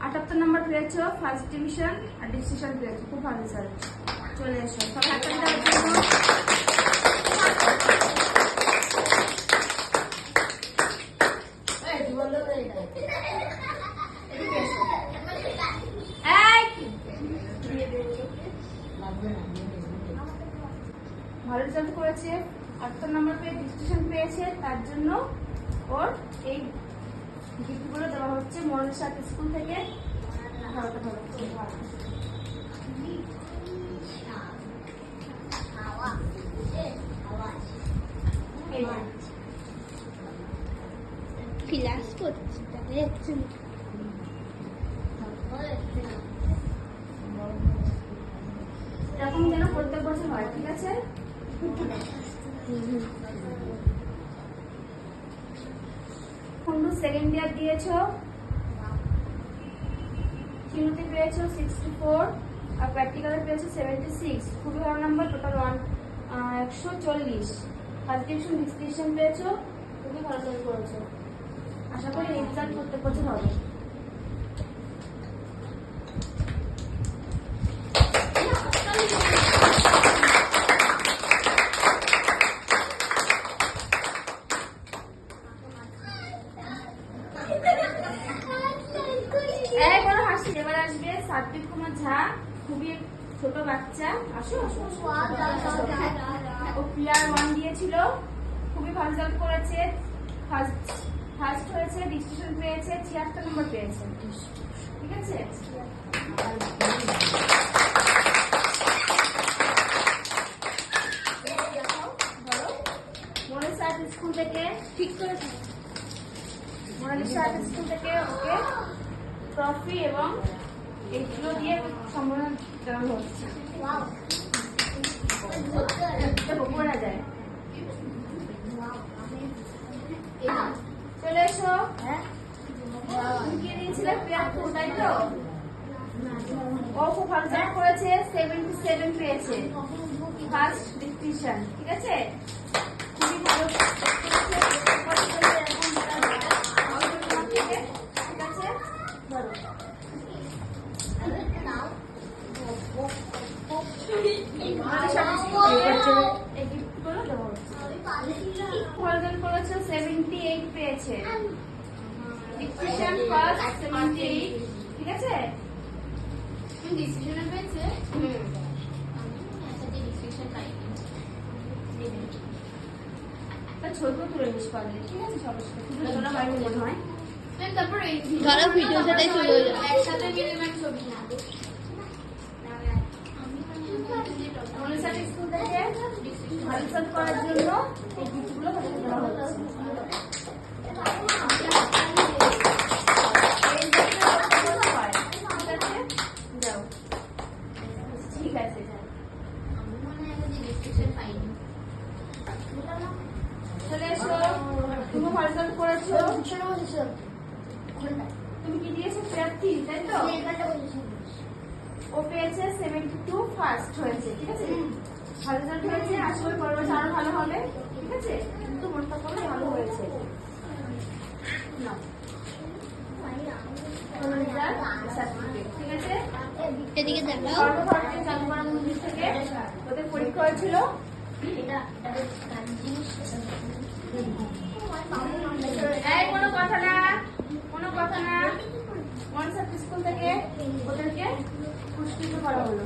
78 নম্বর পেয়েছো, first division আর ডিস্ট্রিকশন পেয়েছো, খুব ভালো রেজাল্ট। চলে এসো সবাই হাততালি দেওয়ার জন্য। ভালো রেজাল্ট করেছে, 78 নম্বর পেয়ে ডিস্ট্রিকশন পেয়েছে, তার জন্য ওর এই গিফটগুলো দেওয়া হচ্ছে মোনালিসা স্কুল থেকে। ক্লাস করছি এরকম যেন প্রত্যেক বছর হয়, ঠিক আছে? কুন্ডু সেকেন্ড ইয়ার দিয়েছো, চিনুতে পেয়েছো 64 আর প্র্যাকটিক্যালে পেয়েছো 76, খুবই ভালো নাম্বার, টোটাল 140। ফার্স্ট ডিভিশন ডিস্ট্রিকশন পেয়েছো, খুবই ভালো রেজাল্ট করেছো। আশা করি এই রেজাল্ট প্রত্যেক বছর হবে। এবার আসবে সাত্বিক কুমার ঝা, খুবই ছোট বাচ্চা। আসো আসো, ও প্লেয়ার 1 দিয়েছিল, খুবই ভালো রেজাল্ট করেছে, ফার্স্ট হয়েছে, ডিস্ট্রিকশন পেয়েছে, 76 নম্বর পেয়েছে, ঠিক আছে? মোনালিসা স্কুল থেকে ঠিক করেছে, মোনালিসা স্কুল থেকে ওকে ট্রফি এবং এইগুলো দিয়ে সম্মাননা দেওয়া হচ্ছে। পড়া যায়। চলে এসো। দিয়েছিলে প্লেয়ার 2, তাই তো? ও খুব ভালো রেজাল্ট করেছে, 77 পেয়েছে, ফার্স্ট ডিস্ট্রিকশন, ঠিক আছে? খুবই ভালো করেছে, 78 পেয়েছে, ডিস্ট্রিকশন ফার্স্ট 78, ঠিক আছে? ডিস্ট্রিকশন পেয়েছে, ছবি তুলে নিস পারলে, ঠিক আছে? সবার সাথে তুলে হয় মনে হয়। তারপরে ধরো ভিডিও সাথে চলে যাবে, একসাথে মিলে ছবি না মোনালিসা স্কুল থেকে ভালো রেজাল্ট করার জন্য এই গিফটগুলো দেওয়া হচ্ছে। ঠিক আছে, চলে এসো। তুমি ভালো রেজাল্ট করেছো, তুমি কি দিয়েছো? প্রার্থী, তাই তো? ও পেয়েছে 72, ফার্স্ট হয়েছে, ঠিক আছে? ভালো রেজাল্ট হয়েছে, আশা করি পরের বছর আরো ভালো হবে, ঠিক আছে? কিন্তু মনটা করে ভালো হয়েছে। ঠিক আছে? এদিকে দেখো, সর্বভারতীয় চাঁদপাড়া মন্দির থেকে ওদের পরীক্ষা হয়েছিল। কোনো কথা না, কোনো কথা না। মোনালিসা স্কুল থেকে ওদেরকে পুরস্কৃত করা হলো।